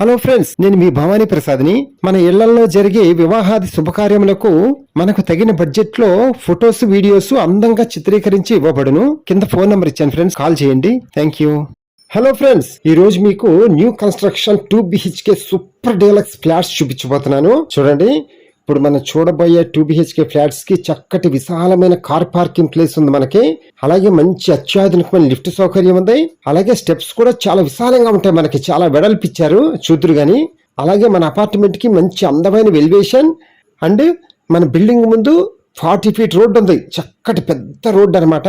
Hello friends, నేను మీ భవానీ ప్రసాద్ని. మన ఇళ్లలో జరిగే వివాహాది శుభకార్యములకు మనకు తగిన బడ్జెట్ లో ఫొటోస్, వీడియోస్ అందంగా చిత్రీకరించి ఇవ్వబడును. కింద ఫోన్ నంబర్ ఇచ్చాను ఫ్రెండ్స్, కాల్ చేయండి. Thank you. హలో ఫ్రెండ్స్, ఈ రోజు మీకు new construction 2 BHK super deluxe flats చూపించబోతున్నాను. చూడండి, ఇప్పుడు మనం చూడబోయే 2 BHK ఫ్లాట్స్ కి చక్కటి విశాలమైన కార్ పార్కింగ్ ప్లేస్ ఉంది మనకి. అలాగే మంచి అత్యాధునికమైన లిఫ్ట్ సౌకర్యం ఉంది. అలాగే స్టెప్స్ కూడా చాలా విశాలంగా ఉంటాయి మనకి, చాలా వెడల్పిచ్చారు చూదురు గాని. అలాగే మన అపార్ట్మెంట్ కి మంచి అందమైన ఎలివేషన్ అండ్ మన బిల్డింగ్ ముందు 40 feet రోడ్డు ఉంది. చక్కటి పెద్ద రోడ్డు అనమాట.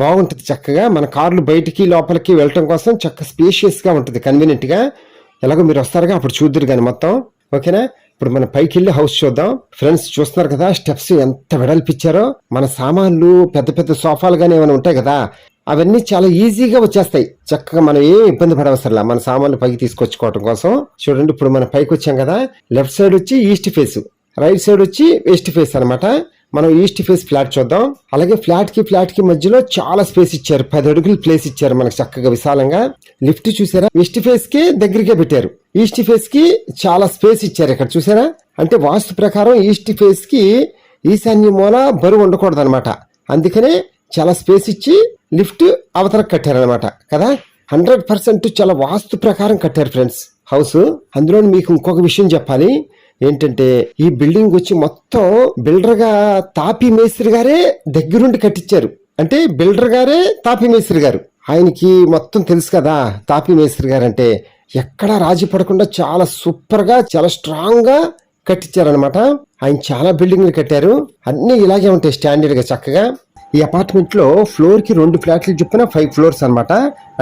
బాగుంటుంది చక్కగా. మన కార్లు బయటికి లోపలికి వెళ్ళటం కోసం చక్క స్పేషియస్ గా ఉంటుంది, కన్వీనియంట్ గా. ఎలాగో మీరు వస్తారుగా, అప్పుడు చూద్దరు కానీ మొత్తం. ఓకేనా? ఇప్పుడు మన పైకి వెళ్ళి హౌస్ చూద్దాం. ఫ్రెండ్స్ చూస్తున్నారు కదా, స్టెప్స్ ఎంత వెడల్పిచ్చారో. మన సామాన్లు పెద్ద పెద్ద సోఫాలు కానీ ఏమైనా ఉంటాయి కదా, అవన్నీ చాలా ఈజీగా వచ్చేస్తాయి. చక్కగా మనం ఏం ఇబ్బంది పడవసరలా మన సామాన్లు పైకి తీసుకొచ్చుకోవడం కోసం. చూడండి, ఇప్పుడు మనం పైకి వచ్చాం కదా, లెఫ్ట్ సైడ్ వచ్చి ఈస్ట్ ఫేస్, రైట్ సైడ్ వచ్చి వెస్ట్ ఫేస్ అనమాట. మనం ఈస్ట్ ఫేస్ ఫ్లాట్ చూద్దాం. అలాగే ఫ్లాట్ కి మధ్యలో చాలా స్పేస్ ఇచ్చారు. 10 అడుగులు ప్లేస్ ఇచ్చారు మనకు చక్కగా విశాలంగా. లిఫ్ట్ చూసారా, వెస్ట్ ఫేస్ కి దగ్గరికే పెట్టారు. ఈస్ట్ ఫేస్ కి చాలా స్పేస్ ఇచ్చారు ఇక్కడ, చూసారా? అంటే వాస్తు ప్రకారం ఈస్ట్ ఫేస్ కి ఈశాన్య మూల బరువు ఉండకూడదు అనమాట. అందుకనే చాలా స్పేస్ ఇచ్చి లిఫ్ట్ అవతలకు కట్టారనమాట కదా. 100% చాలా వాస్తు ప్రకారం కట్టారు ఫ్రెండ్స్ హౌస్. అందులో మీకు ఇంకొక విషయం చెప్పాలి ఏంటంటే, ఈ బిల్డింగ్ వచ్చి మొత్తం బిల్డర్ గా తాపీ మేస్త్రి గారే దగ్గరుండి కట్టించారు. అంటే బిల్డర్ గారే తాపీ మేస్త్రి గారు. ఆయనకి మొత్తం తెలుసు కదా తాపీ మేస్త్రి గారు అంటే. ఎక్కడా రాజీ పడకుండా చాలా సూపర్ గా, చాలా స్ట్రాంగ్ గా కట్టించారనమాట. ఆయన చాలా బిల్డింగ్లు కట్టారు, అన్ని ఇలాగే ఉంటాయి స్టాండర్డ్ గా చక్కగా. ఈ అపార్ట్మెంట్ లో ఫ్లోర్ కి 2 ఫ్లాట్లు చొప్పున 5 floors అనమాట.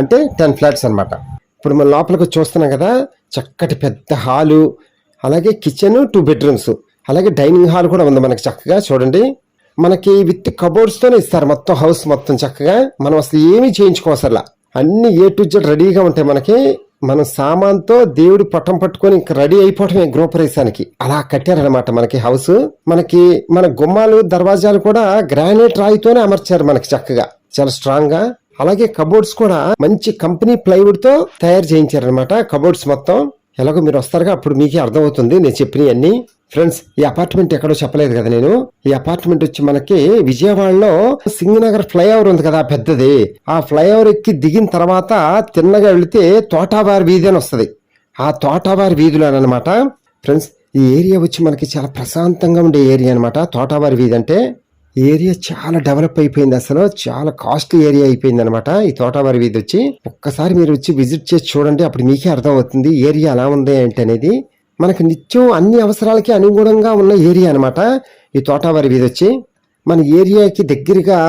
అంటే 10 flats అనమాట. ఇప్పుడు మనం లోపలికి చూస్తున్నాం కదా, చక్కటి పెద్ద హాలు, అలాగే కిచెన్, 2 bedrooms, అలాగే డైనింగ్ హాల్ కూడా ఉంది మనకి చక్కగా. చూడండి, మనకి విత్ కబోర్డ్స్ తోనే ఇస్తారు మొత్తం హౌస్ మొత్తం చక్కగా. మనం అసలు ఏమీ చేయించుకోవసరలా, అన్ని A to Z రెడీగా ఉంటాయి మనకి. మనం సామాన్తో దేవుడి పట్టం పట్టుకొని ఇంకా రెడీ అయిపోవటమే గృహప్రవేశానికి. అలా కట్టారనమాట మనకి హౌస్. మనకి మన గుమ్మాలు, దర్వాజాలు కూడా గ్రానైట్ రాయితోనే అమర్చారు మనకి చక్కగా, చాలా స్ట్రాంగ్ గా. అలాగే కబోర్డ్స్ కూడా మంచి కంపెనీ ప్లైవుడ్ తో తయారు చేయించారనమాట కబోర్డ్స్ మొత్తం. ఎలాగో మీరు వస్తారుగా, అప్పుడు మీకే అర్థమవుతుంది నేను చెప్పినవన్నీ. ఫ్రెండ్స్, ఈ అపార్ట్మెంట్ ఎక్కడో చెప్పలేదు కదా నేను. ఈ అపార్ట్మెంట్ వచ్చి మనకి విజయవాడలో సింగనగర్ ఫ్లైఓవర్ ఉంది కదా పెద్దది. ఆ ఫ్లైఓవర్ ఎక్కి దిగిన తర్వాత తిన్నగా వెళితే తోటావారి వీధి అని వస్తుంది. ఆ తోటావారి వీధిలో అనమాట ఫ్రెండ్స్. ఈ ఏరియా వచ్చి మనకి చాలా ప్రశాంతంగా ఉండే ఏరియా అనమాట తోటావారి వీధి అంటే. ఏరియా చాలా డెవలప్ అయిపోయింది, అసలు చాలా కాస్ట్లీ ఏరియా అయిపోయింది అనమాట ఈ తోటావారి వీధి వచ్చి. ఒక్కసారి మీరు వచ్చి విజిట్ చేసి చూడండి, అప్పుడు మీకే అర్థం అవుతుంది ఏరియా ఎలా ఉంది ఏంటి అనేది. మనకి నిత్యం అన్ని అవసరాలకి అనుగుణంగా ఉన్న ఏరియా అనమాట ఈ తోటావారి వీధి వచ్చి. మన ఏరియాకి దగ్గరగా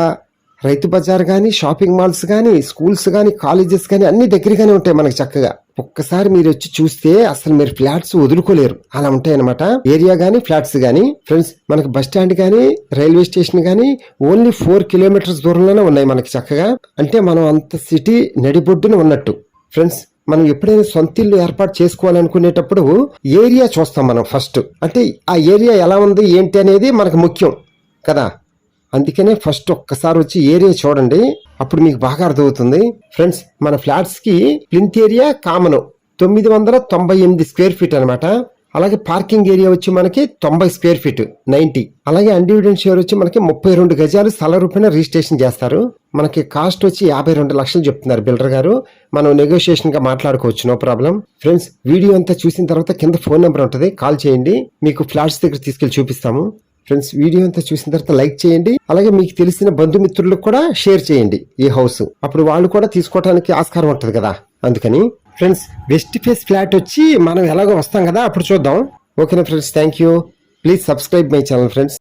రైతు బజార్ కానీ, షాపింగ్ మాల్స్ కానీ, స్కూల్స్ కానీ, కాలేజెస్ కానీ అన్ని దగ్గరగానే ఉంటాయి మనకి చక్కగా. ఒక్కసారి మీరు వచ్చి చూస్తే అసలు మీరు ఫ్లాట్స్ వదులుకోలేరు, అలా ఉంటాయి అనమాట ఏరియా గానీ, ఫ్లాట్స్ గానీ. ఫ్రెండ్స్, మనకి బస్ స్టాండ్ గానీ, రైల్వే స్టేషన్ గానీ ఓన్లీ 4 kilometers దూరంలోనే ఉన్నాయి మనకి చక్కగా. అంటే మనం అంత సిటీ నడిబొడ్డున ఉన్నట్టు. ఫ్రెండ్స్, మనం ఎప్పుడైనా సొంత ఇల్లు ఏర్పాటు చేసుకోవాలనుకునేటప్పుడు ఏరియా చూస్తాం మనం ఫస్ట్. అంటే ఆ ఏరియా ఎలా ఉంది ఏంటి అనేది మనకు ముఖ్యం కదా. అందుకనే ఫస్ట్ ఒక్కసారి వచ్చి ఏరియా చూడండి, అప్పుడు మీకు బాగా అర్థమవుతుంది. ఫ్రెండ్స్, మన ఫ్లాట్స్ కి plinth area common 998 square feet అనమాట. అలాగే పార్కింగ్ ఏరియా వచ్చి మనకి 90 square feet 90. అలాగే అన్డివిడెంట్ షేర్ వచ్చి మనకి 32 గజాలు స్థల రూపాయన రిజిస్ట్రేషన్ చేస్తారు. మనకి కాస్ట్ వచ్చి 52 లక్షలు చెప్తున్నారు బిల్డర్ గారు. మనం నెగోషియేషన్ గా మాట్లాడుకోవచ్చు, నో ప్రాబ్లం. ఫ్రెండ్స్, వీడియో అంతా చూసిన తర్వాత కింద ఫోన్ నెంబర్ ఉంటుంది, కాల్ చేయండి. మీకు ఫ్లాట్స్ దగ్గర తీసుకెళ్లి చూపిస్తాము. ఫ్రెండ్స్, వీడియో అంతా చూసిన తర్వాత లైక్ చేయండి. అలాగే మీకు తెలిసిన బంధుమిత్రులకు కూడా షేర్ చేయండి ఈ హౌస్, అప్పుడు వాళ్ళు కూడా తీసుకోవడానికి ఆస్కారం ఉంటుంది కదా. అందుకని ఫ్రెండ్స్, వెస్ట్ ఫేస్ ఫ్లాట్ వచ్చి మనం ఎలాగో వస్తాం కదా, అప్పుడు చూద్దాం. ఓకేనా friends, thank you. Please subscribe my channel friends.